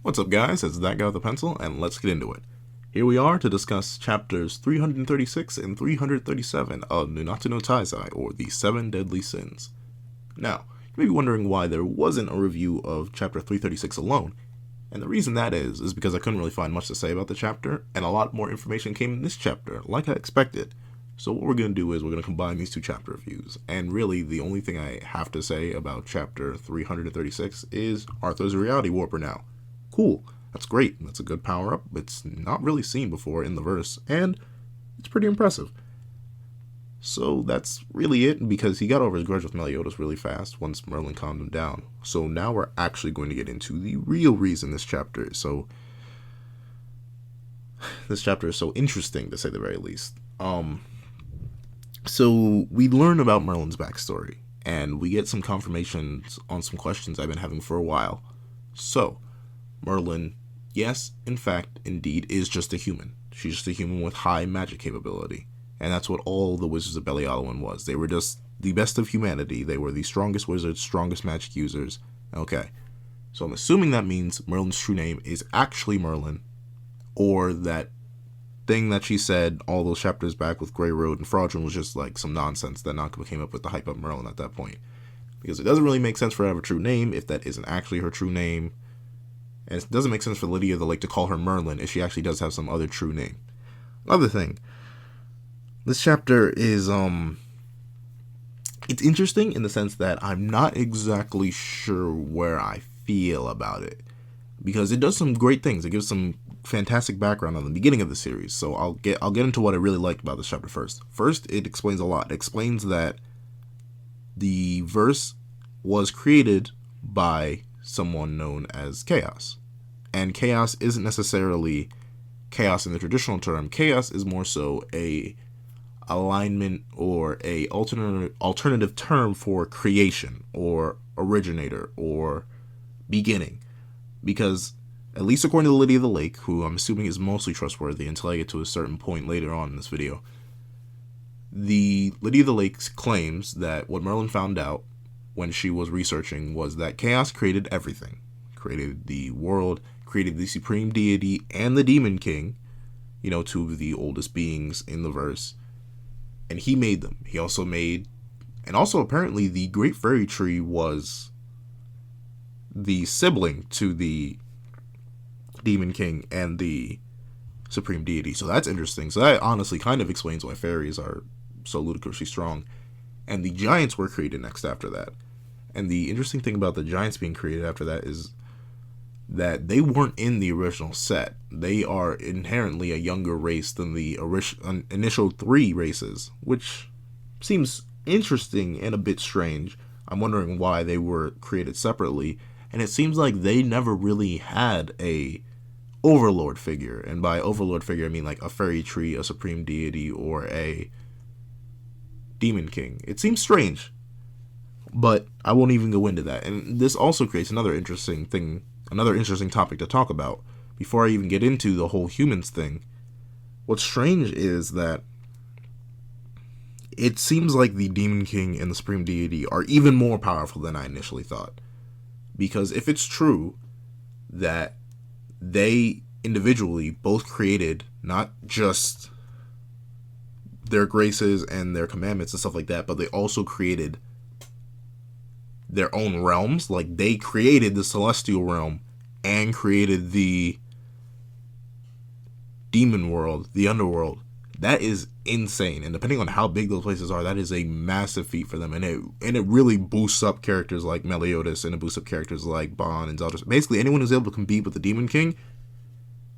What's up, guys? It's that guy with the pencil, and let's get into it. Here we are to discuss chapters 336 and 337 of Nunatsu no Taizai, or the 7 Deadly Sins. Now, you may be wondering why there wasn't a review of chapter 336 alone, and the reason that is because I couldn't really find much to say about the chapter, and a lot more information came in this chapter, like I expected. So what we're going to do is we're going to combine these two chapter reviews, and really the only thing I have to say about chapter 336 is Arthur's a reality warper now. Cool, that's great, that's a good power-up, it's not really seen before in the verse, and it's pretty impressive. So that's really it, because he got over his grudge with Meliodas really fast once Merlin calmed him down. So now we're actually going to get into the real reason this chapter is so interesting, to say the very least. So we learn about Merlin's backstory, and we get some confirmations on some questions I've been having for a while. So, Merlin, yes, in fact, indeed, is just a human. She's just a human with high magic capability. And that's what all the Wizards of Belialawan was. They were just the best of humanity. They were the strongest wizards, strongest magic users. Okay. So I'm assuming that means Merlin's true name is actually Merlin, or that thing that she said all those chapters back with Grey Road and Fraudulent was just like some nonsense that Naka came up with to hype up Merlin at that point. Because it doesn't really make sense for her to have a true name if that isn't actually her true name. And it doesn't make sense for Lydia of the Lake to call her Merlin if she actually does have some other true name. Another thing, this chapter is, it's interesting in the sense that I'm not exactly sure where I feel about it. Because it does some great things. It gives some fantastic background on the beginning of the series. So I'll get into what I really liked about this chapter first. First, it explains a lot. It explains that the verse was created by someone known as Chaos. And Chaos isn't necessarily chaos in the traditional term. Chaos is more so a alignment or a alternative term for creation or originator or beginning. Because, at least according to Lydia of the Lake, who I'm assuming is mostly trustworthy until I get to a certain point later on in this video, the Lydia of the Lake claims that what Merlin found out when she was researching was that Chaos created everything. Created the world, created the Supreme Deity and the Demon King, you know, two of the oldest beings in the verse, and he made them. He also made, and also apparently the Great Fairy Tree was the sibling to the Demon King and the Supreme Deity. So that's interesting. So that honestly kind of explains why fairies are so ludicrously strong. And the giants were created next after that. And the interesting thing about the giants being created after that is that they weren't in the original set. They are inherently a younger race than the initial 3 races, which seems interesting and a bit strange. I'm wondering why they were created separately. And it seems like they never really had a overlord figure. And by overlord figure, I mean like a fairy tree, a supreme deity, or a demon king. It seems strange, but I won't even go into that. And this also creates another interesting topic to talk about. Before I even get into the whole humans thing, what's strange is that it seems like the demon king and the supreme deity are even more powerful than I initially thought. Because if it's true that they individually both created not just their graces and their commandments and stuff like that, but they also created their own realms. Like, they created the celestial realm and created the demon world, the underworld. That is insane. And depending on how big those places are, that is a massive feat for them. And it really boosts up characters like Meliodas, and it boosts up characters like Bon and Zelda. Basically, anyone who's able to compete with the Demon King,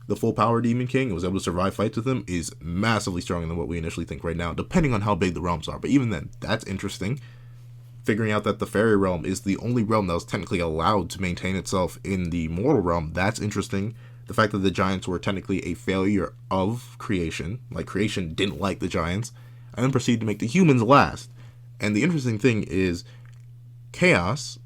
the full power Demon King, and was able to survive fights with him, is massively stronger than what we initially think right now, depending on how big the realms are. But even then, that's interesting. Figuring out that the fairy realm is the only realm that was technically allowed to maintain itself in the mortal realm, that's interesting. The fact that the giants were technically a failure of creation, like creation didn't like the giants, and then proceeded to make the humans last. And the interesting thing is, Chaos,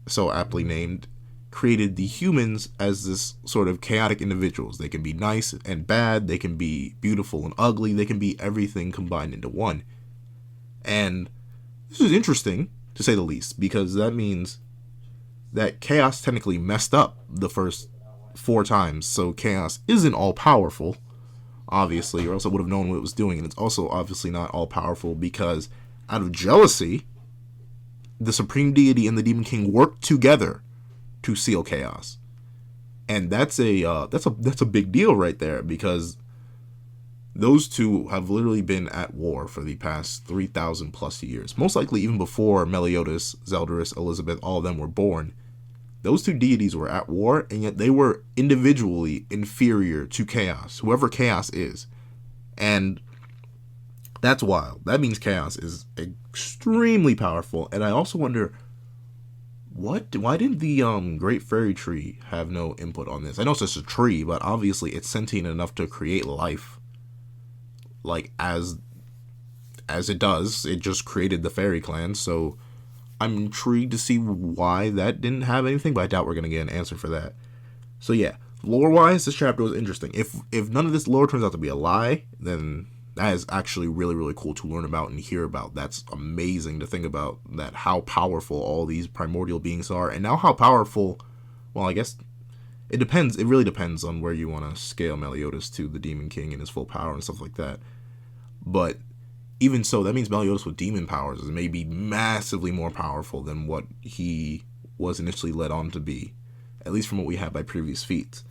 so aptly named, created the humans as this sort of chaotic individuals. They can be nice and bad, they can be beautiful and ugly, they can be everything combined into one. And this is interesting, to say the least, because that means that Chaos technically messed up the first 4 times, so chaos isn't all powerful, obviously, or else it would have known what it was doing. And it's also obviously not all powerful because out of jealousy, the Supreme Deity and the Demon King worked together to seal chaos. And that's a big deal right there, because those two have literally been at war for the past 3,000 plus years. Most likely even before Meliodas, Zeldris, Elizabeth, all of them were born. Those two deities were at war, and yet they were individually inferior to chaos, whoever chaos is. And that's wild. That means chaos is extremely powerful. And I also wonder, why didn't the Great Fairy Tree have no input on this? I know it's just a tree, but obviously it's sentient enough to create life. Like, as it does. It just created the fairy clan, so I'm intrigued to see why that didn't have anything, but I doubt we're going to get an answer for that. So yeah, lore-wise, this chapter was interesting. If none of this lore turns out to be a lie, then that is actually really, really cool to learn about and hear about. That's amazing to think about, that how powerful all these primordial beings are, and now how powerful, well, I guess it depends. It really depends on where you want to scale Meliodas to the Demon King and his full power and stuff like that. But even so, that means Meliodas with demon powers is maybe massively more powerful than what he was initially led on to be, at least from what we had by previous feats.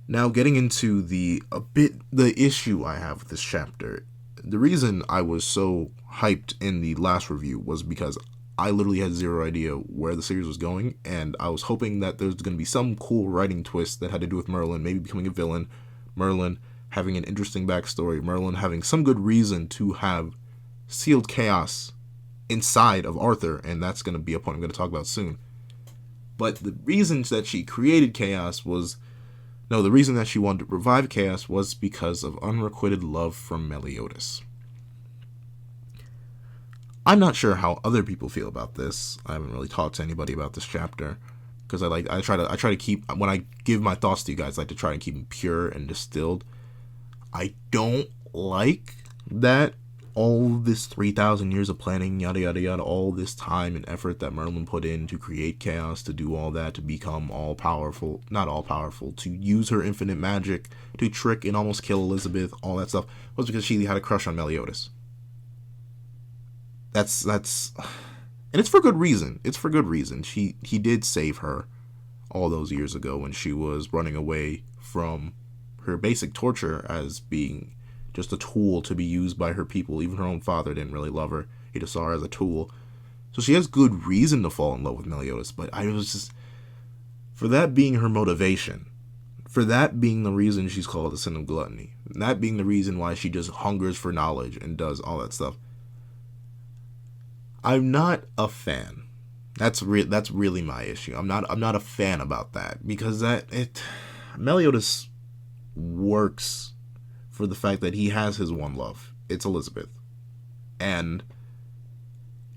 Now, getting into the issue I have with this chapter, the reason I was so hyped in the last review was because I literally had zero idea where the series was going, and I was hoping that there's going to be some cool writing twist that had to do with Merlin, maybe becoming a villain, Merlin having an interesting backstory, Merlin having some good reason to have sealed chaos inside of Arthur, and that's going to be a point I'm going to talk about soon. But the reason that she created chaos the reason that she wanted to revive chaos was because of unrequited love from Meliodas. I'm not sure how other people feel about this. I haven't really talked to anybody about this chapter, because I try to keep, when I give my thoughts to you guys, I like to try and keep them pure and distilled. I don't like that all this 3,000 years of planning, yada yada yada, all this time and effort that Merlin put in to create chaos, to do all that, to become all powerful, not all powerful, to use her infinite magic to trick and almost kill Elizabeth, all that stuff, was because she had a crush on Meliodas. That's and it's for good reason. It's for good reason. He did save her all those years ago when she was running away from her basic torture as being just a tool to be used by her people. Even her own father didn't really love her. He just saw her as a tool. So she has good reason to fall in love with Meliodas, but I was just, for that being her motivation, for that being the reason she's called the sin of gluttony, and that being the reason why she just hungers for knowledge and does all that stuff, I'm not a fan. That's really my issue. I'm not a fan about that, because Meliodas works for the fact that he has his one love. It's Elizabeth. And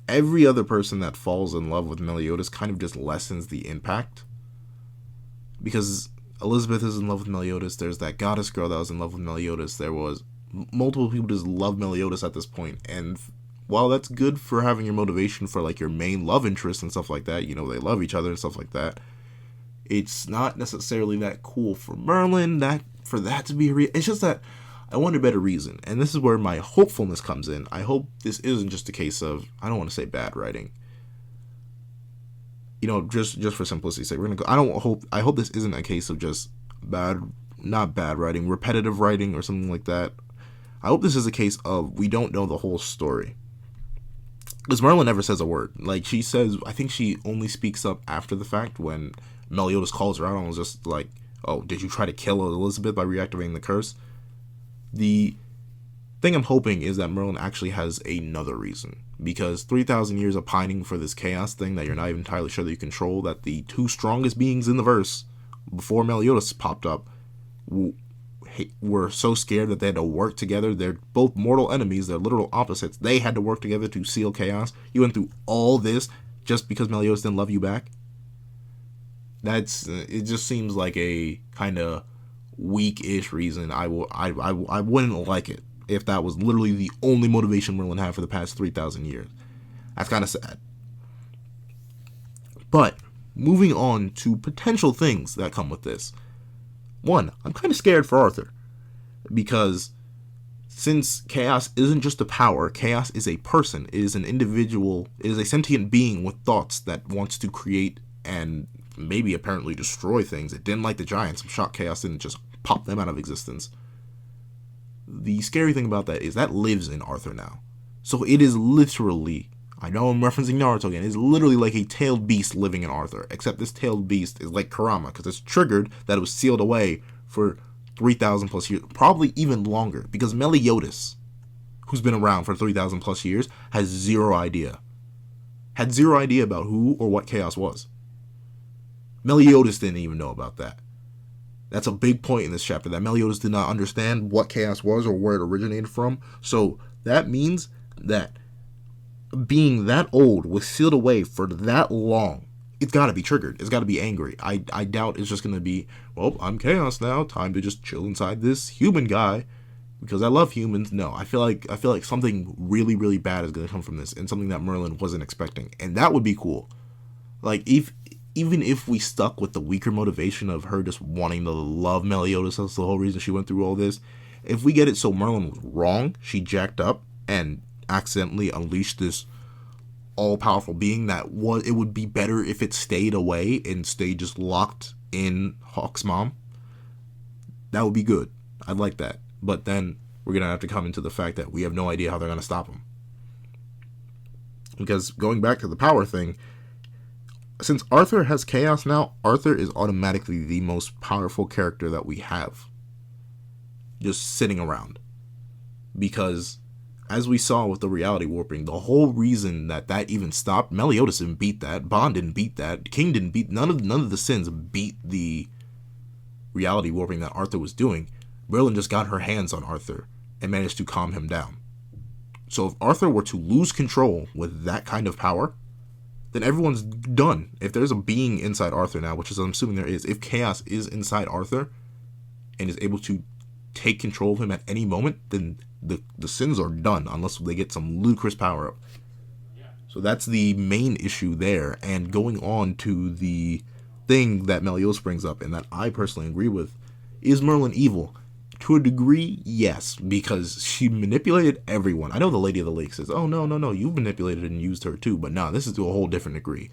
every other person that falls in love with Meliodas kind of just lessens the impact. Because Elizabeth is in love with Meliodas. There's that goddess girl that was in love with Meliodas. There was multiple people just love Meliodas at this point. And while that's good for having your motivation for like your main love interest and stuff like that, they love each other and stuff like that, it's not necessarily that cool for Merlin for that to be it's just that I want a better reason, and this is where my hopefulness comes in. I hope this isn't just a case of, I don't want to say bad writing, just for simplicity's sake, we're gonna go, I hope this isn't a case of just not bad writing, repetitive writing or something like that. I hope this is a case of we don't know the whole story, because Merlin never says a word. Like, she says, I think she only speaks up after the fact when Meliodas calls her out and was just like, oh, did you try to kill Elizabeth by reactivating the curse? The thing I'm hoping is that Merlin actually has another reason, because 3,000 years of pining for this chaos thing that you're not even entirely sure that you control, that the two strongest beings in the verse before Meliodas popped up were so scared that they had to work together. They're both mortal enemies. They're literal opposites. They had to work together to seal chaos. You went through all this just because Meliodas didn't love you back? It just seems like a kind of weak-ish reason. I wouldn't like it if that was literally the only motivation Merlin had for the past 3,000 years. That's kind of sad. But moving on to potential things that come with this. One, I'm kind of scared for Arthur, because since chaos isn't just a power, chaos is a person, it is an individual, it is a sentient being with thoughts that wants to create and maybe apparently destroy things. It didn't like the giants. I'm shocked chaos didn't just pop them out of existence. The scary thing about that is that lives in Arthur now. So it is literally, I know I'm referencing Naruto again, it's literally like a tailed beast living in Arthur, except this tailed beast is like Kurama, because it's triggered that it was sealed away for 3,000 plus years, probably even longer, because Meliodas, who's been around for 3,000 plus years, had zero idea about who or what chaos was. Meliodas didn't even know about that. That's a big point in this chapter, that Meliodas did not understand what chaos was or where it originated from. So that means that being that old was sealed away for that long, it's got to be triggered. It's got to be angry. I doubt it's just going to be, well, I'm chaos now, time to just chill inside this human guy because I love humans. No, I feel like something really, really bad is going to come from this, and something that Merlin wasn't expecting. And that would be cool. Like, even if we stuck with the weaker motivation of her just wanting to love Meliodas, that's the whole reason she went through all this. If we get it so Merlin was wrong, she jacked up and accidentally unleashed this all-powerful being that it would be better if it stayed away and stayed just locked in Hawk's mom. That would be good. I'd like that. But then we're going to have to come into the fact that we have no idea how they're going to stop him. Because going back to the power thing, since Arthur has chaos now, Arthur is automatically the most powerful character that we have just sitting around. Because as we saw with the reality warping, the whole reason that even stopped, Meliodas didn't beat that, Bond didn't beat that, King didn't beat, none of the sins beat the reality warping that Arthur was doing. Merlin just got her hands on Arthur and managed to calm him down. So if Arthur were to lose control with that kind of power, then everyone's done. If there's a being inside Arthur now, which is I'm assuming there is, if chaos is inside Arthur and is able to take control of him at any moment, then the sins are done unless they get some ludicrous power up. So that's the main issue there. And going on to the thing that Meliodas brings up, and that I personally agree with, is Merlin evil? To a degree, yes, because she manipulated everyone. I know the Lady of the Lake says, oh, no, you've manipulated and used her too, but no, this is to a whole different degree.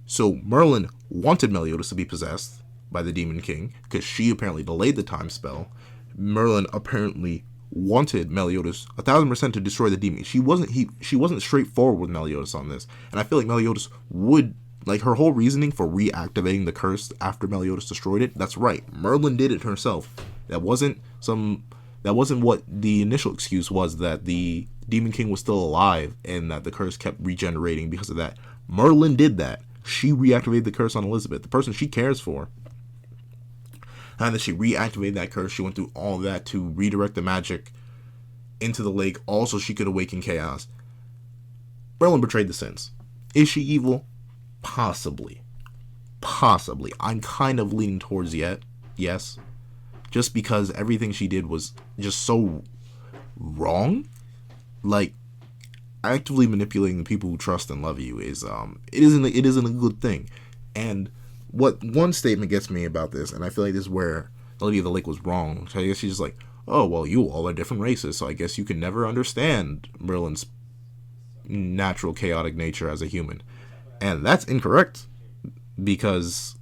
So Merlin wanted Meliodas to be possessed by the Demon King, because she apparently delayed the time spell. Merlin apparently wanted Meliodas 1,000% to destroy the demon. She wasn't straightforward with Meliodas on this, and I feel like Meliodas would, like, her whole reasoning for reactivating the curse after Meliodas destroyed it, that's right, Merlin did it herself. That wasn't what the initial excuse was, that the Demon King was still alive and that the curse kept regenerating because of that. Merlin did that. She reactivated the curse on Elizabeth, the person she cares for. And then she reactivated that curse. She went through all of that to redirect the magic into the lake, also she could awaken chaos. Merlin betrayed the sins. Is she evil? Possibly. I'm kind of leaning towards yes. Just because everything she did was just so wrong. Like, actively manipulating the people who trust and love you is it isn't a good thing. And what one statement gets me about this, and I feel like this is where the Lady of the Lake was wrong. So I guess she's just like, oh, well, you all are different races, so I guess you can never understand Merlin's natural chaotic nature as a human. And that's incorrect, because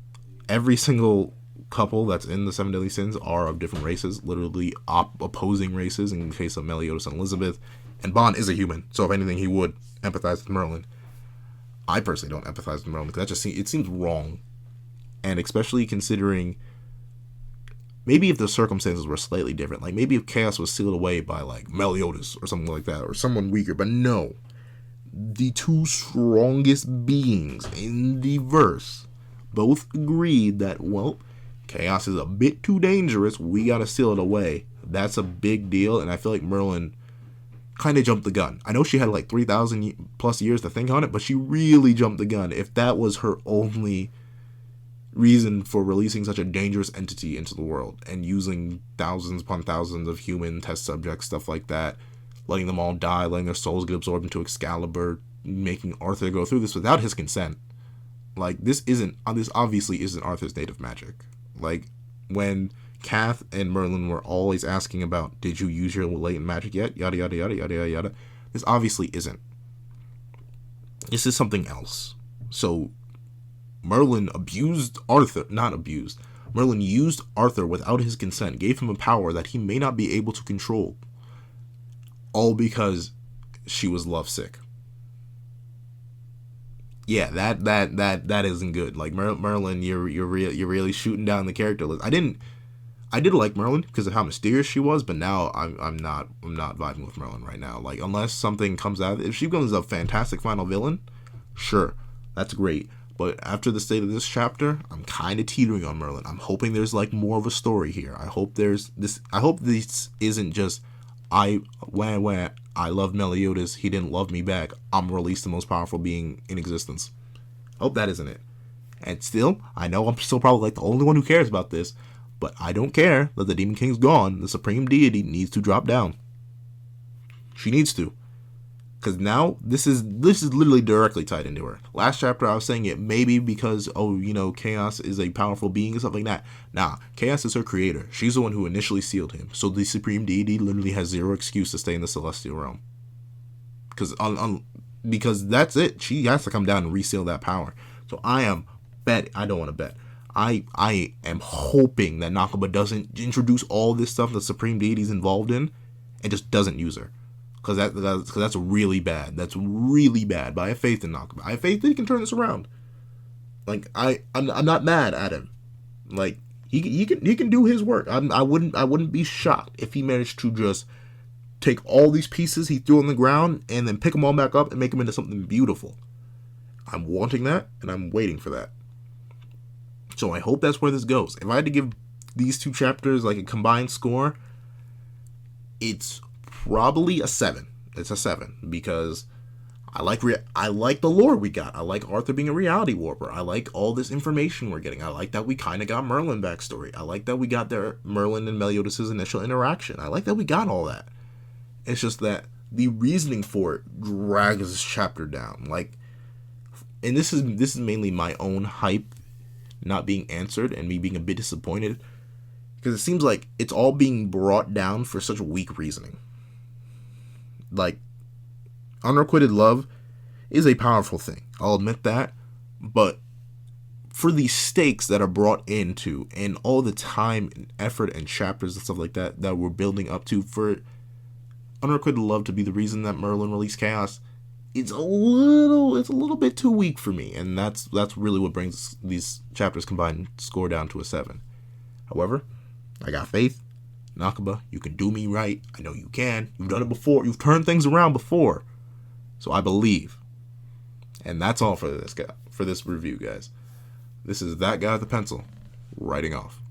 every single couple that's in the Seven Deadly Sins are of different races, literally opposing races in the case of Meliodas and Elizabeth. And Bond is a human, so if anything, he would empathize with Merlin. I personally don't empathize with Merlin, because it seems wrong. And especially considering, maybe if the circumstances were slightly different, like maybe if chaos was sealed away by like Meliodas or something like that, or someone weaker, but no. The two strongest beings in the verse both agreed that, well, chaos is a bit too dangerous, we gotta seal it away. That's a big deal, and I feel like Merlin kind of jumped the gun. I know she had like 3,000 plus years to think on it, but she really jumped the gun. If that was her only reason for releasing such a dangerous entity into the world and using thousands upon thousands of human test subjects, stuff like that, letting them all die, letting their souls get absorbed into Excalibur, making Arthur go through this without his consent. Like, this obviously isn't Arthur's native magic. Like, when Kath and Merlin were always asking about, did you use your latent magic yet? Yada, yada, yada, yada, yada, yada. This obviously isn't. This is something else. So, Merlin Merlin used Arthur without his consent, gave him a power that he may not be able to control. All because she was lovesick. Yeah, that isn't good. Like, Merlin, you're really shooting down the character list. I did like Merlin because of how mysterious she was, but now I'm not vibing with Merlin right now. Like, unless something comes out, if she becomes a fantastic final villain, sure, that's great. But after the state of this chapter, I'm kind of teetering on Merlin. I'm hoping there's like more of a story here. I hope this isn't just I love Meliodas, he didn't love me back, I'm released the most powerful being in existence. Hope that isn't it. And still, I know I'm still probably like the only one who cares about this, but I don't care that the Demon King's gone. The supreme deity needs to drop down. She needs to. Because now, this is literally directly tied into her. Last chapter, I was saying it maybe because, Chaos is a powerful being and stuff like that. Nah, Chaos is her creator. She's the one who initially sealed him. So the Supreme Deity literally has zero excuse to stay in the Celestial Realm. Because that's it. She has to come down and reseal that power. So I don't want to bet. I am hoping that Nakaba doesn't introduce all this stuff the Supreme Deity's involved in and just doesn't use her. Because that's really bad. That's really bad. But I have faith in Nakaba. I have faith that he can turn this around. Like, I'm not mad at him. Like, he can do his work. I wouldn't be shocked if he managed to just take all these pieces he threw on the ground and then pick them all back up and make them into something beautiful. I'm wanting that, and I'm waiting for that. So I hope that's where this goes. If I had to give these two chapters like a combined score, it's probably a 7. It's a 7 because I like the lore we got. I like Arthur being a reality warper. I like all this information we're getting. I like that we kind of got Merlin backstory. I like that we got their Merlin and Meliodas' initial interaction. I like that we got all that. It's just that the reasoning for it drags this chapter down. Like, and this is mainly my own hype not being answered and me being a bit disappointed because it seems like it's all being brought down for such weak reasoning. Like, unrequited love is a powerful thing. I'll admit that. But for the stakes that are brought into and all the time and effort and chapters and stuff like that we're building up to, for unrequited love to be the reason that Merlin released Chaos, it's a little bit too weak for me. And that's really what brings these chapters combined score down to a 7. However, I got faith. Nakaba, you can do me right. I know you can. You've done it before. You've turned things around before. So I believe. And that's all for this review, guys. This is that guy with the pencil, writing off.